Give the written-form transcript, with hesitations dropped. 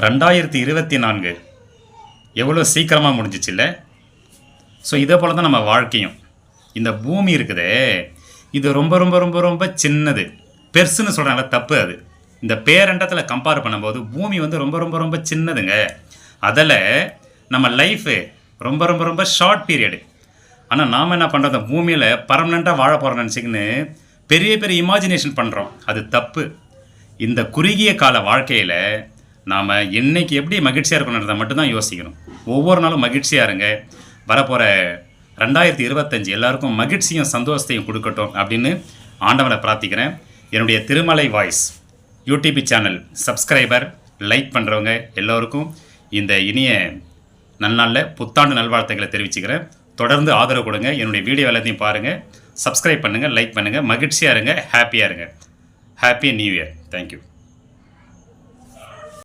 2024 எவ்வளோ சீக்கிரமாக முடிஞ்சிச்சு இல்லை? ஸோ இதே போல் தான் நம்ம வாழ்க்கையும். இந்த பூமி இருக்குதே, இது ரொம்ப ரொம்ப ரொம்ப ரொம்ப சின்னது. பெருசுன்னு சொல்கிறாங்கள, தப்பு அது. இந்த பேரண்டத்தில் கம்பேர் பண்ணும்போது பூமி வந்து ரொம்ப ரொம்ப ரொம்ப சின்னதுங்க. அதில் நம்ம லைஃபு ரொம்ப ரொம்ப ரொம்ப ஷார்ட் பீரியடு. ஆனால் நாம் என்ன பண்ணுறோம், பூமியில் பர்மனெண்ட்டாக வாழ போகிறோம்னு நினச்சிக்கின்னு பெரிய பெரிய இமேஜினேஷன் பண்ணுறோம். அது தப்பு. இந்த குறுகிய கால வாழ்க்கையில் நாம் என்றைக்கு எப்படி மகிழ்ச்சியாக இருக்கணுன்றதை மட்டும்தான் யோசிக்கணும். ஒவ்வொரு நாளும் மகிழ்ச்சியாக இருங்க. வரப்போகிற 2025 எல்லாருக்கும் மகிழ்ச்சியும் சந்தோஷத்தையும் கொடுக்கட்டும் அப்படின்னு ஆண்டவனை பிரார்த்திக்கிறேன். என்னுடைய Thirumalai voice YouTube channel subscriber, like பண்ணுறவங்க எல்லோருக்கும் இந்த இனிய நல்நாளில் புத்தாண்டு நல்வாழ்த்துக்களை தெரிவிச்சுக்கிறேன். தொடர்ந்து ஆதரவு கொடுங்க. என்னுடைய வீடியோ எல்லாத்தையும் பாருங்கள், சப்ஸ்கிரைப் பண்ணுங்கள், லைக் பண்ணுங்கள். மகிழ்ச்சியாக இருங்க, ஹாப்பியாக இருங்க. Happy new year. தேங்க்யூ.